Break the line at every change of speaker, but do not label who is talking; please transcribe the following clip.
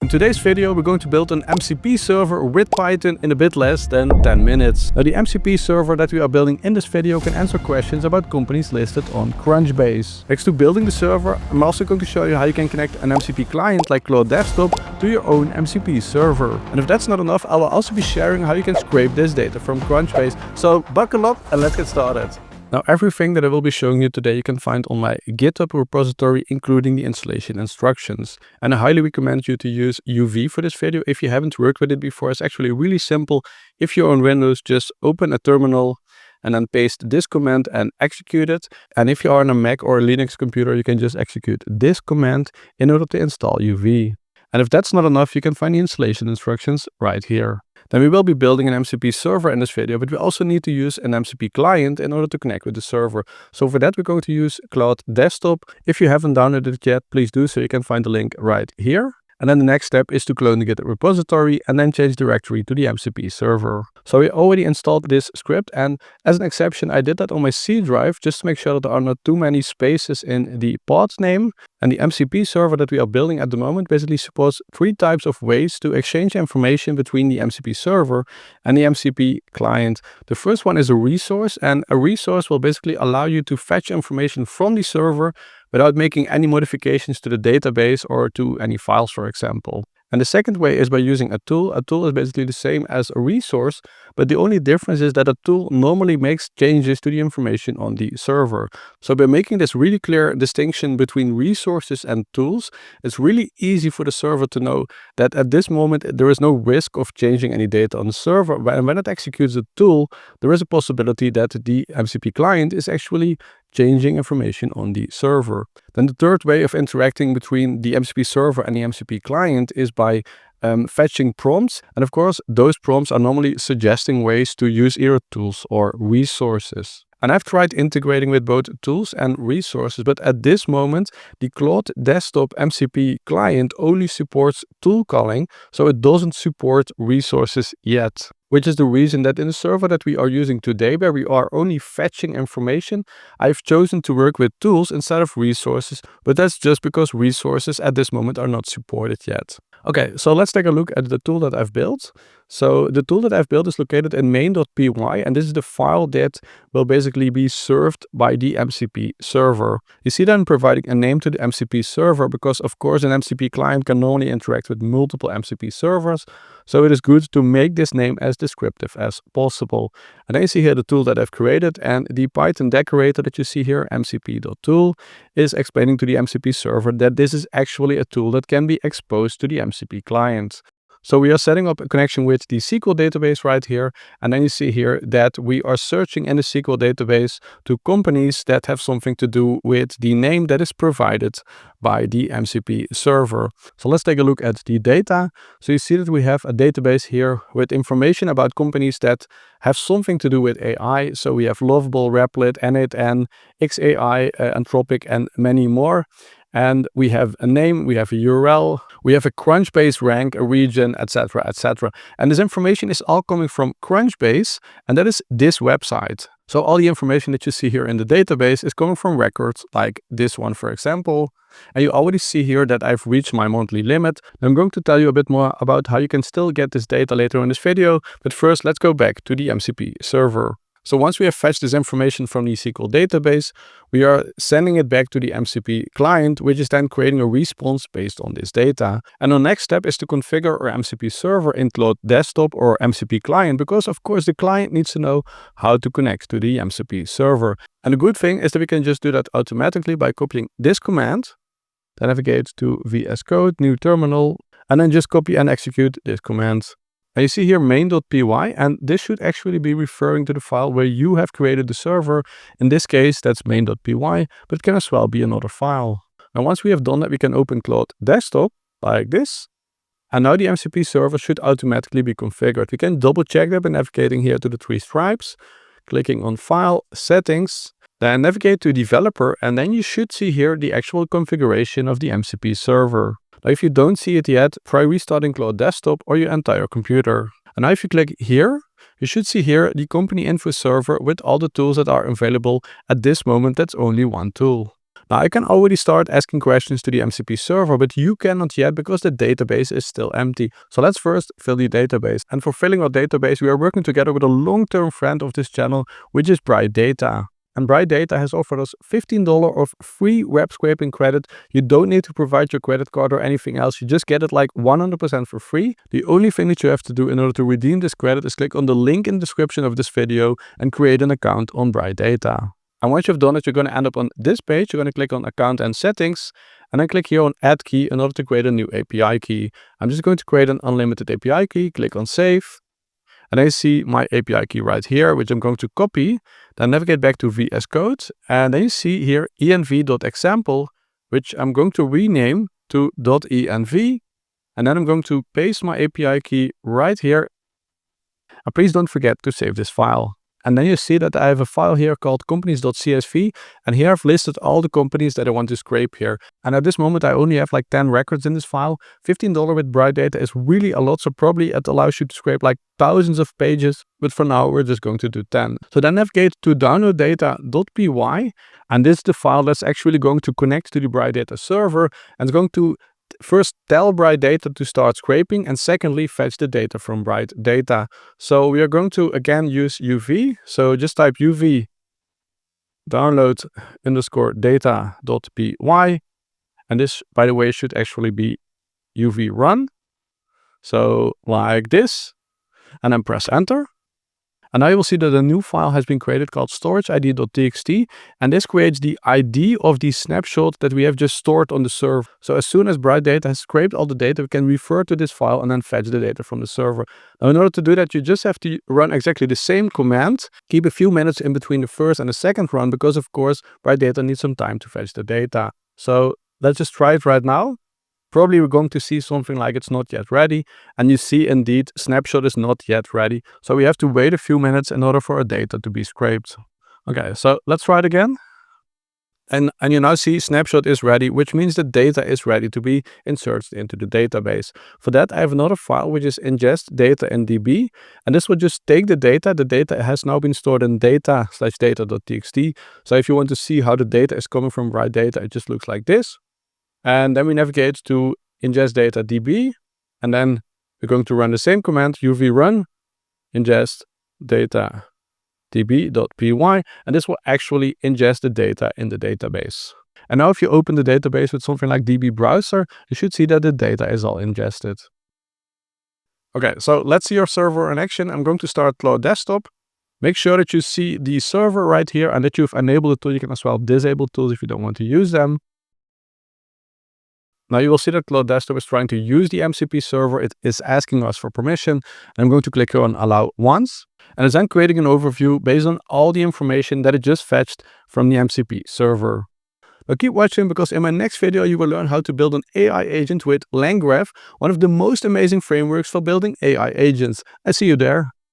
In today's video, we're going to build an MCP server with Python in a bit less than 10 minutes. Now, the MCP server that we are building in this video can answer questions about companies listed on Crunchbase. Next to building the server, I'm also going to show you how you can connect an MCP client like Claude Desktop to your own MCP server. And if that's not enough, I will also be sharing how you can scrape this data from Crunchbase. So buckle up and let's get started. Now, everything that I will be showing you today you can find on my GitHub repository, including the installation instructions. And I highly recommend you to use UV for this video if you haven't worked with it before. It's actually really simple. If you're on Windows, just open a terminal and then paste this command and execute it. And if you are on a Mac or a Linux computer, you can just execute this command in order to install UV. And if that's not enough, you can find the installation instructions right here. Then we will be building an MCP server in this video, but we also need to use an MCP client in order to connect with the server. So for that, we're going to use Claude Desktop. If you haven't downloaded it yet, please do so. You can find the link right here. And then the next step is to clone the GitHub repository and then change directory to the MCP server. So we already installed this script, and as an exception, I did that on my C drive just to make sure that there are not too many spaces in the pod name. And the MCP server that we are building at the moment basically supports 3 types of ways to exchange information between the MCP server and the MCP client. The first one is a resource, and a resource will basically allow you to fetch information from the server without making any modifications to the database or to any files, for example. And the second way is by using a tool. A tool is basically the same as a resource, but the only difference is that a tool normally makes changes to the information on the server. So by making this really clear distinction between resources and tools, it's really easy for the server to know that at this moment there is no risk of changing any data on the server. And when it executes the tool, there is a possibility that the MCP client is actually changing information on the server. Then the third way of interacting between the MCP server and the MCP client is by fetching prompts. And of course, those prompts are normally suggesting ways to use either tools or resources. And I've tried integrating with both tools and resources, but at this moment, the Claude Desktop MCP client only supports tool calling, so it doesn't support resources yet. Which is the reason that in the server that we are using today, where we are only fetching information, I've chosen to work with tools instead of resources, but that's just because resources at this moment are not supported yet. Okay, so let's take a look at the tool that I've built. So the tool that I've built is located in main.py, and this is the file that will basically be served by the MCP server. You see that I'm providing a name to the MCP server because, of course, an MCP client can normally interact with multiple MCP servers. So it is good to make this name as descriptive as possible. And then you see here the tool that I've created, and the Python decorator that you see here, mcp.tool, is explaining to the MCP server that this is actually a tool that can be exposed to the MCP client. So we are setting up a connection with the SQL database right here. And then you see here that we are searching in the SQL database to companies that have something to do with the name that is provided by the MCP server. So let's take a look at the data. So you see that we have a database here with information about companies that have something to do with AI. So we have Lovable, Replit, N8N, XAI, Anthropic, and many more. And we have a name, we have a URL, we have a Crunchbase rank, a region, etc., etc. And this information is all coming from Crunchbase, and that is this website. So all the information that you see here in the database is coming from records like this one, for example. And you already see here that I've reached my monthly limit. I'm going to tell you a bit more about how you can still get this data later in this video. But first, let's go back to the MCP server. So once we have fetched this information from the SQL database, we are sending it back to the MCP client, which is then creating a response based on this data. And the next step is to configure our MCP server in Claude Desktop or MCP client, because of course the client needs to know how to connect to the MCP server. And the good thing is that we can just do that automatically by copying this command, then navigate to VS Code, new terminal, and then just copy and execute this command. And you see here main.py, and this should actually be referring to the file where you have created the server. In this case, that's main.py, but it can as well be another file. And once we have done that, we can open Claude Desktop like this. And now the MCP server should automatically be configured. We can double check that by navigating here to the 3 stripes, clicking on File, Settings, then navigate to Developer, and then you should see here the actual configuration of the MCP server. Now, if you don't see it yet, try restarting Claude Desktop or your entire computer. And now if you click here, you should see here the company info server with all the tools that are available. At this moment, that's only one tool. Now I can already start asking questions to the MCP server, but you cannot yet because the database is still empty. So let's first fill the database. And for filling our database, we are working together with a long-term friend of this channel, which is Brigt Data. And Brigt Data has offered us $15 of free web scraping credit. You don't need to provide your credit card or anything else. You just get it like 100% for free. The only thing that you have to do in order to redeem this credit is click on the link in the description of this video and create an account on Brigt Data. And once you've done it, you're going to end up on this page. You're going to click on Account and Settings, and then click here on Add Key in order to create a new API key. I'm just going to create an unlimited API key. Click on Save. And I see my API key right here, which I'm going to copy. Then navigate back to VS Code. And then you see here env.example, which I'm going to rename to .env. And then I'm going to paste my API key right here. And please don't forget to save this file. And then you see that I have a file here called companies.csv. And here I've listed all the companies that I want to scrape here. And at this moment, I only have like 10 records in this file. $15 with Brigt Data is really a lot. So probably it allows you to scrape like thousands of pages. But for now, we're just going to do 10. So then navigate to downloaddata.py. And this is the file that's actually going to connect to the Brigt Data server. And it's going to first tell Brigt Data to start scraping, and secondly fetch the data from Brigt Data. So we are going to again use UV. So just type UV download_data.py, and this, by the way, should actually be UV run. So like this, and then press enter. And now you will see that a new file has been created called storageid.txt, and this creates the ID of the snapshot that we have just stored on the server. So as soon as Brigt Data has scraped all the data, we can refer to this file and then fetch the data from the server. Now in order to do that, you just have to run exactly the same command. Keep a few minutes in between the first and the second run because of course Brigt Data needs some time to fetch the data. So let's just try it right now. Probably we're going to see something like it's not yet ready, and you see indeed snapshot is not yet ready. So we have to wait a few minutes in order for our data to be scraped. Okay, so let's try it again. And you now see snapshot is ready, which means the data is ready to be inserted into the database. For that, I have another file which is ingest data in DB, and this will just take the data. The data has now been stored in data/data.txt. So if you want to see how the data is coming from Brigt Data, it just looks like this. And then we navigate to ingest data DB, and then we're going to run the same command, UV run ingest data db.py, and this will actually ingest the data in the database. And now if you open the database with something like DB browser, you should see that the data is all ingested. Okay, so let's see our server in action. I'm going to start Claude desktop. Make sure that you see the server right here and that you've enabled the tool. You can as well disable tools if you don't want to use them. Now you will see that Claude Desktop is trying to use the MCP server. It is asking us for permission. And I'm going to click here on Allow Once. And it's then creating an overview based on all the information that it just fetched from the MCP server. Now keep watching because in my next video you will learn how to build an AI agent with LangGraph, one of the most amazing frameworks for building AI agents. I see you there.